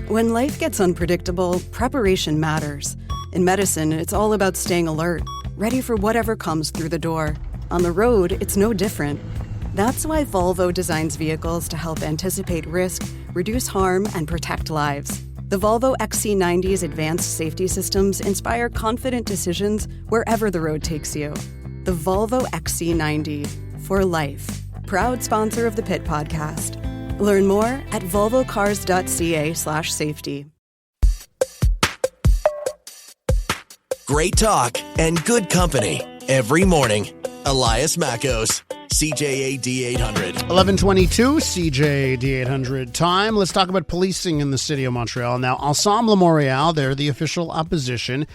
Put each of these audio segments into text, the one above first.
When life gets unpredictable, preparation matters. In medicine, it's all about staying alert, ready for whatever comes through the door. On the road, it's no different. That's why Volvo designs vehicles to help anticipate risk, reduce harm, and protect lives. The Volvo XC90's advanced safety systems inspire confident decisions wherever the road takes you. The Volvo XC90, for life. Proud sponsor of the Pit Podcast. Learn more at volvocars.ca/safety. Great talk and good company every morning. Elias Makos, CJAD 800. 11:22 CJAD 800 time. Let's talk about policing in the city of Montreal. Now, Ensemble Montreal, they're the official opposition,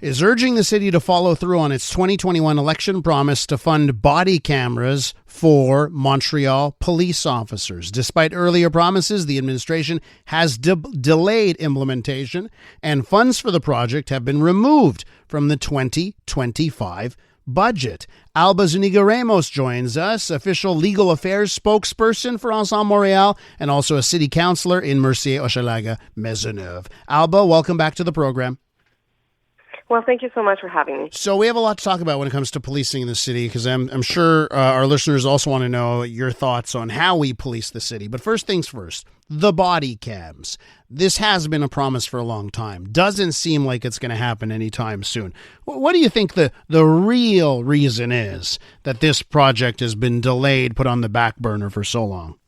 is urging the city to follow through on its 2021 election promise to fund body cameras for Montreal police officers. Despite earlier promises, the administration has delayed implementation, and funds for the project have been removed from the 2025 budget. Alba Zuniga Ramos joins us, official legal affairs spokesperson for Ensemble Montreal and also a city councillor in Mercier, Hochelaga-Maisonneuve. Alba, welcome back to the program. Well, thank you so much for having me. So we have a lot to talk about when it comes to policing in the city, because I'm sure our listeners also want to know your thoughts on how we police the city. But first things first, the body cams. This has been a promise for a long time. Doesn't seem like it's going to happen anytime soon. What do you think the real reason is that this project has been delayed, put on the back burner for so long?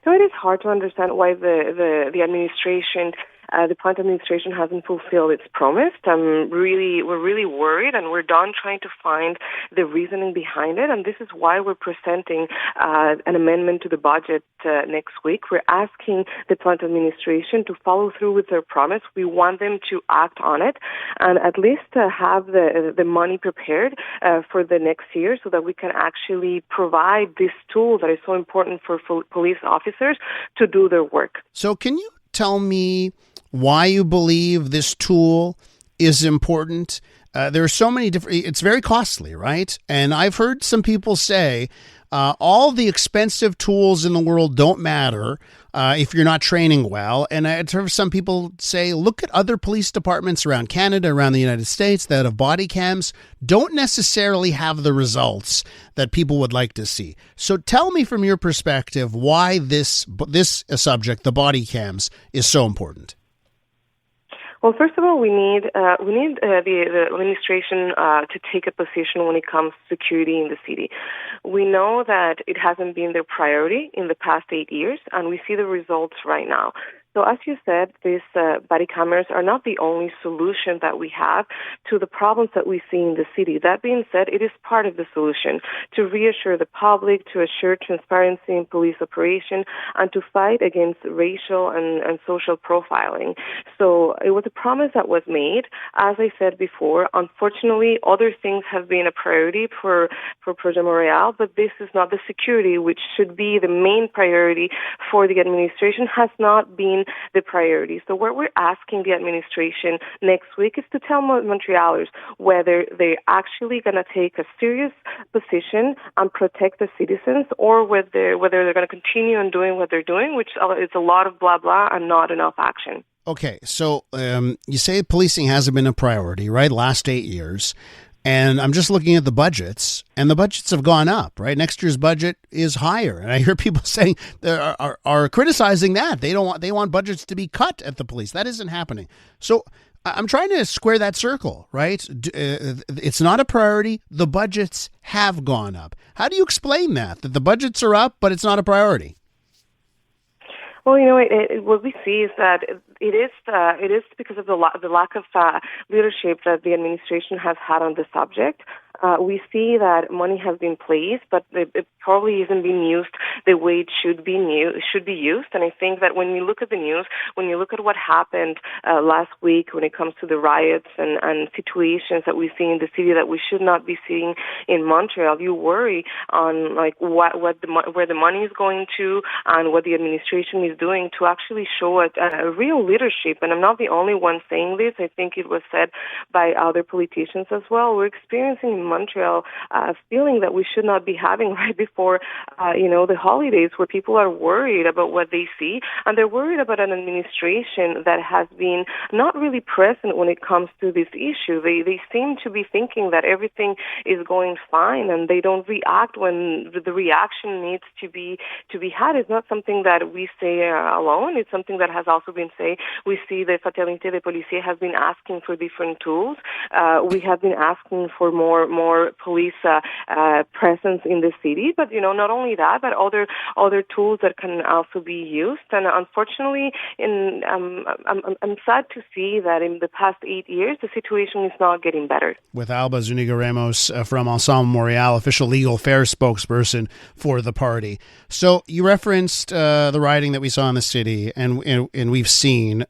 So it is hard to understand why the administration, the Plante administration hasn't fulfilled its promise. We're really worried, and we're done trying to find the reasoning behind it. And this is why we're presenting an amendment to the budget next week. We're asking the Plante administration to follow through with their promise. We want them to act on it, and at least have the money prepared for the next year, so that we can actually provide this tool that is so important for police officers to do their work. So can you tell me why you believe this tool is important? There are so many different, it's very costly, right? And I've heard some people say all the expensive tools in the world don't matter if you're not training well. And I've heard some people say, look at other police departments around Canada, around the United States that have body cams, don't necessarily have the results that people would like to see. So tell me from your perspective why this subject, the body cams, is so important. Well, first of all, we need the administration to take a position when it comes to security in the city. We know that it hasn't been their priority in the past 8 years, and we see the results right now. So as you said, these body cameras are not the only solution that we have to the problems that we see in the city. That being said, it is part of the solution to reassure the public, to assure transparency in police operation, and to fight against racial and social profiling. So it was a promise that was made. As I said before, unfortunately, other things have been a priority for Projet Montréal, but this is not the security, which should be the main priority for the administration, has not been the priority. So what we're asking the administration next week is to tell Montrealers whether they're actually going to take a serious position and protect the citizens, or whether they're going to continue on doing what they're doing, which is a lot of blah, blah, and not enough action. Okay, so you say policing hasn't been a priority, right? Last 8 years. And I'm just looking at the budgets, and the budgets have gone up, right? Next year's budget is higher. And I hear people saying are criticizing that. They want budgets to be cut at the police. That isn't happening. So I'm trying to square that circle, right? It's not a priority. The budgets have gone up. How do you explain that the budgets are up, but it's not a priority? Well, what we see is that it is because of the lack of leadership that the administration has had on the subject. We see that money has been placed, but it probably isn't being used the way it should be used. And I think that when you look at the news, when you look at what happened last week when it comes to the riots and situations that we see in the city that we should not be seeing in Montreal, you worry on where the money is going to and what the administration is doing to actually show a real leadership. And I'm not the only one saying this. I think it was said by other politicians as well. We're experiencing in Montreal feeling that we should not be having right before, the holidays, where people are worried about what they see, and they're worried about an administration that has been not really present when it comes to this issue. They seem to be thinking that everything is going fine, and they don't react when the reaction needs to be had. It's not something that we say alone. It's something that has also been said. We see the Fraternité des Policiers has been asking for different tools. We have been asking for more police presence in the city, but not only that, but other tools that can also be used. And unfortunately, I'm sad to see that in the past 8 years, the situation is not getting better. With Alba Zuniga Ramos from Ensemble Montreal, official legal affairs spokesperson for the party. So you referenced the rioting that we saw in the city, and we've seen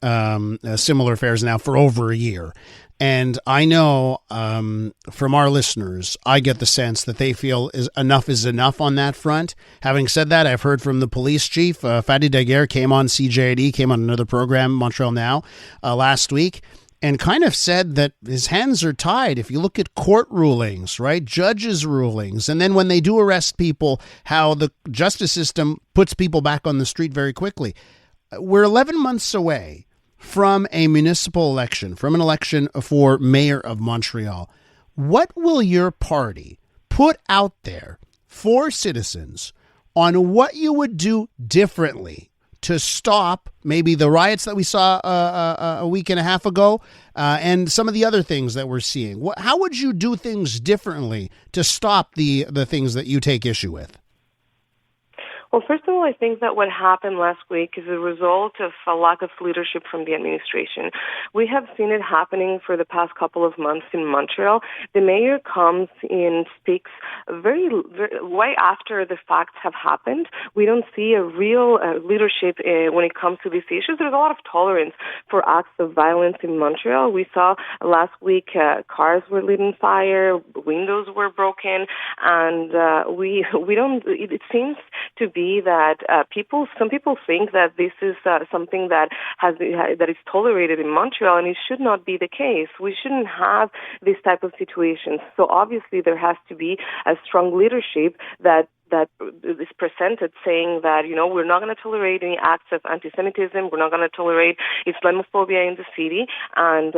similar affairs now for over a year. And I know from our listeners, I get the sense that they feel is enough on that front. Having said that, I've heard from the police chief, Fadi Daguerre, came on CJAD, came on another program, Montreal Now, last week, and kind of said that his hands are tied. If you look at court rulings, right, judges' rulings, and then when they do arrest people, how the justice system puts people back on the street very quickly. We're 11 months away from a municipal election, from an election for mayor of Montreal. What will your party put out there for citizens on what you would do differently to stop maybe the riots that we saw a week and a half ago and some of the other things that we're seeing? How would you do things differently to stop the things that you take issue with? Well, first of all, I think that what happened last week is a result of a lack of leadership from the administration. We have seen it happening for the past couple of months in Montreal. The mayor comes in, speaks very way after the facts have happened. We don't see a real leadership when it comes to these issues. There's a lot of tolerance for acts of violence in Montreal. We saw last week cars were lit on fire, windows were broken, and we don't. It seems to be that some people think that this is something that is tolerated in Montreal, and it should not be the case. We shouldn't have this type of situations. So obviously there has to be a strong leadership that is presented, saying that, we're not going to tolerate any acts of anti-Semitism, we're not going to tolerate Islamophobia in the city, and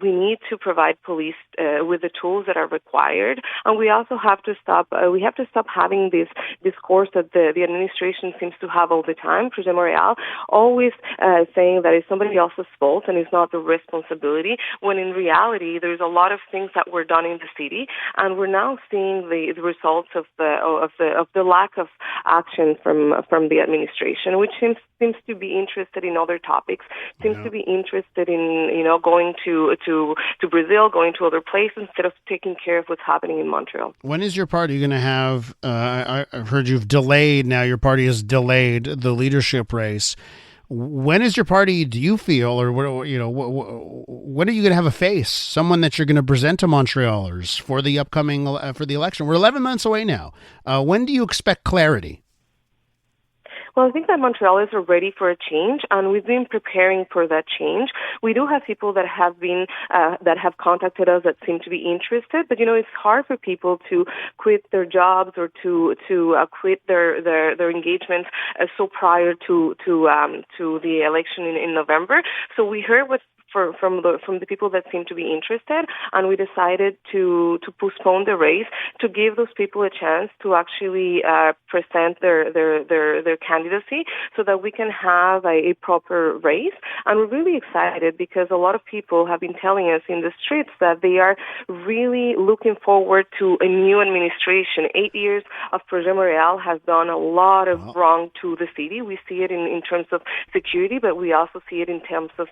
we need to provide police with the tools that are required. And we also have to stop having this discourse that the administration seems to have all the time, Projet Montréal, always saying that it's somebody else's fault and it's not the responsibility, when in reality there's a lot of things that were done in the city, and we're now seeing the results of the lack of action from the administration, which seems to be interested in other topics, seems to be interested in going to Brazil, going to other places instead of taking care of what's happening in Montreal. When is your party going to have? I've heard you've delayed. Now your party has delayed the leadership race. When is your party, do you feel, or when are you going to have a face, someone that you're going to present to Montrealers for the upcoming for the election? We're 11 months away now. When do you expect clarity? Well, I think that Montrealers are ready for a change, and we've been preparing for that change. We do have people that have contacted us that seem to be interested, but it's hard for people to quit their jobs or to quit their engagements so prior to the election in November. So we heard what from the people that seem to be interested, and we decided to postpone the race to give those people a chance to actually present their candidacy, so that we can have a proper race. And we're really excited because a lot of people have been telling us in the streets that they are really looking forward to a new administration. 8 years of Projet Montréal has done a lot of wrong to the city. We see it in terms of security, but we also see it in terms of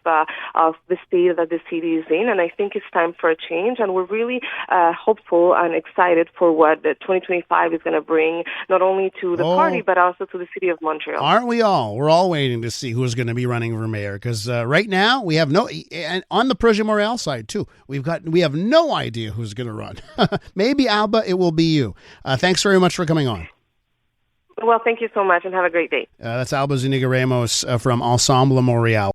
the state that the city is in, and I think it's time for a change, and we're really hopeful and excited for what 2025 is going to bring, not only to the party, but also to the city of Montreal. Aren't we all? We're all waiting to see who's going to be running for mayor, because right now we have no, and on the Projet Montréal side too, we have no idea who's going to run. Maybe Alba, it will be you. Thanks very much for coming on. Well, thank you so much, and have a great day. That's Alba Zuniga Ramos from Ensemble Montreal.